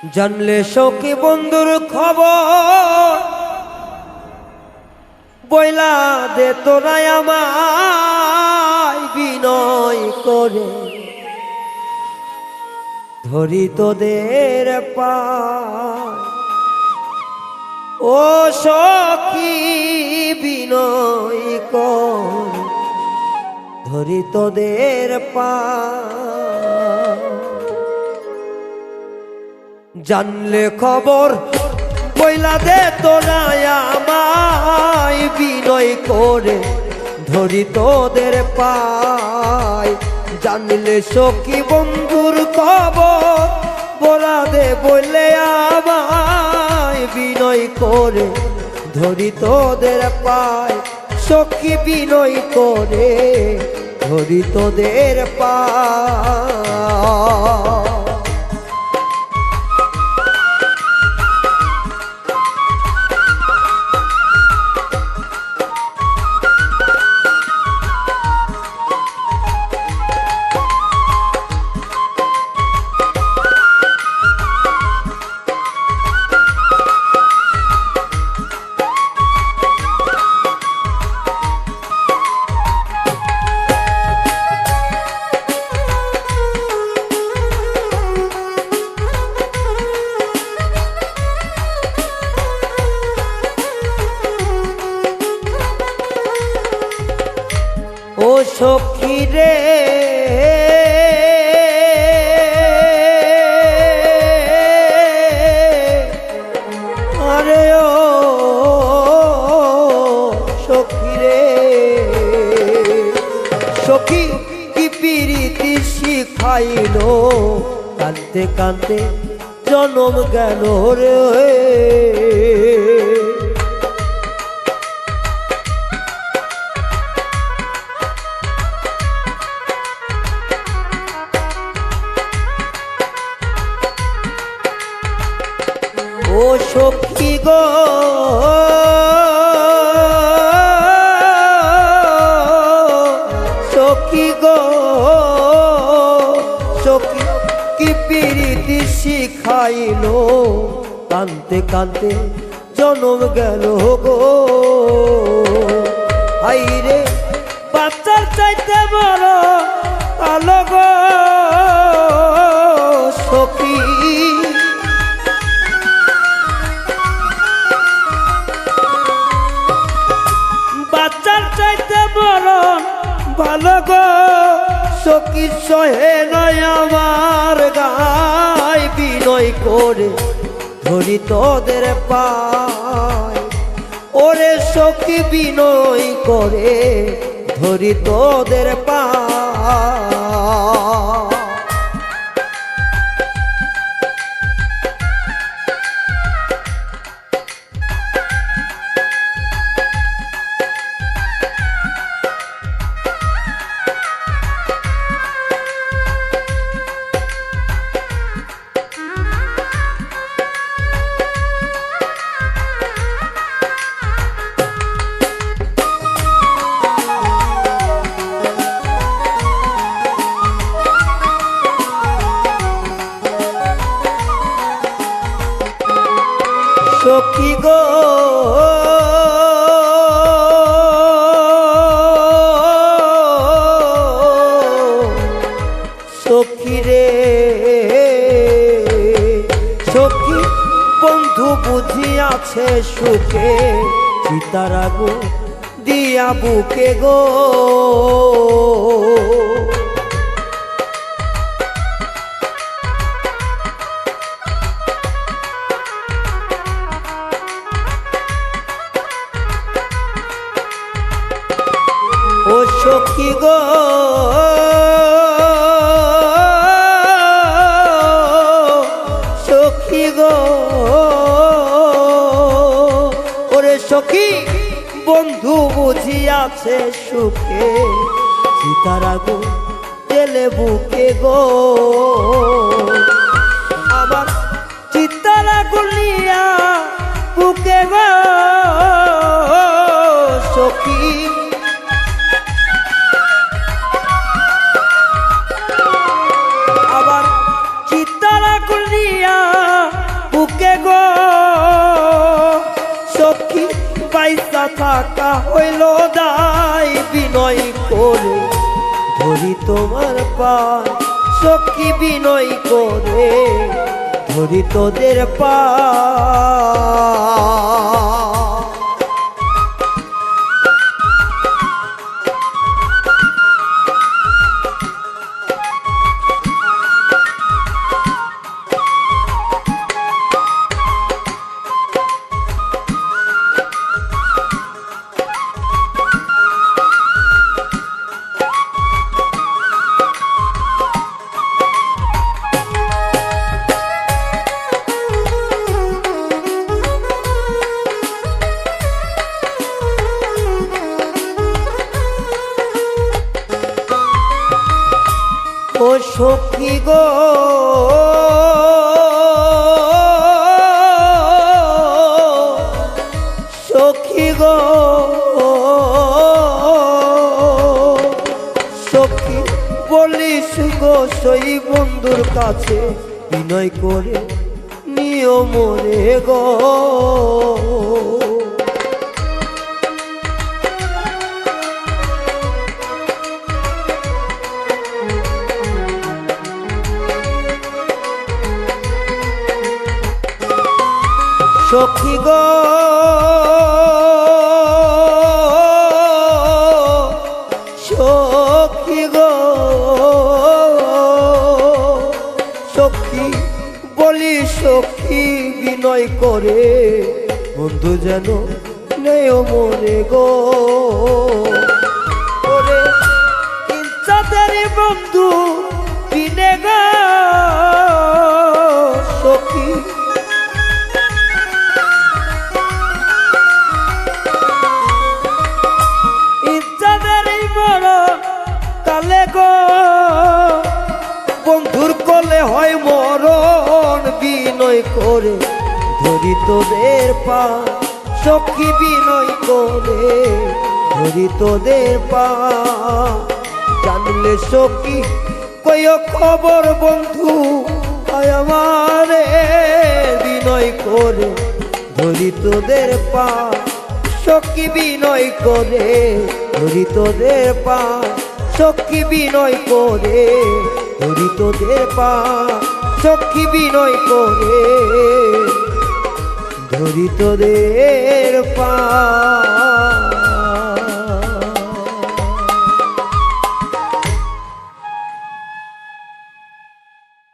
জানলে সখী বন্ধুর খবর বইলা দে তোরা আমায় বিনয় করে ধরি তোদের পায় ও সখী বিনয় করে ধরি তোদের পায়। জানলে খবর বইলা দে তোরা আমায় বিনয় করে ধরি তোদের পায়। জানলে সখী বন্ধুর খবর বলা দে বললে আমায় বিনয় করে ধরি তোদের পায়। সখী বিনয় করে ধরি তোদের পায়। ও সখী রে আরে ও সখী রে সখী কি প্রীতি শিখাইলো কাঁদতে কাঁদতে জনম গেল রে। ও সখী গো সখী গো সখী কি প্রীতি শিখাইলো কাঁদতে কাঁদতে জনম গেল গো। আইরে বাচ্চার চাইতে বড় কালো গো সখী। বাচ্চার চাইতে বড় ভালো গো সখী সহে নয় আমার গায় বিনয় করে ধরি তোদের পায়। ওরে সখী বিনয় করে ধরি তোদের পায়। সখী গো সখী রে সখী বন্ধু বুঝিয়াছে সুখে চিতার আগুন দিয়া বুকে গো। ও সখী গো সখী গো ওরে সখী বন্ধু বুঝিয়াছে সুখে চিতার আগুন জেলে বুকে গো। আমার চিতার আগুন নিয়া বুকে গো সখী। আবার চিতার আগুন নিয়া বুকে গো সখী পয়সা থাকা হইল দায় বিনয় করে ধরি তোমার পায় সখী বিনয় করে ধরি তোদের পায় ও সখী গো সখী গো সখী বলিস গো সই বন্ধুর কাছে বিনয় করে নিও মরে গো সখী গো সখী গো সখী বলি সখী বিনয় করে বন্ধু যেন নেই মরে গো ওরে ইচ্ছাদের বন্ধু বিনে গো সখী বন্ধুর কোলে হয় মরণ বিনয় করে ধরি তোদের পা সখী বিনয় করে ধরি তোদের পা জানলে সখী কই খবর বন্ধু আমারে বিনয় করে ধরি তোদের পা সখী বিনয় করে ধরি তোদের পা সখী বিনয় করে ধরি তোদের পা সখী বিনয় করে ধরি তোদের পা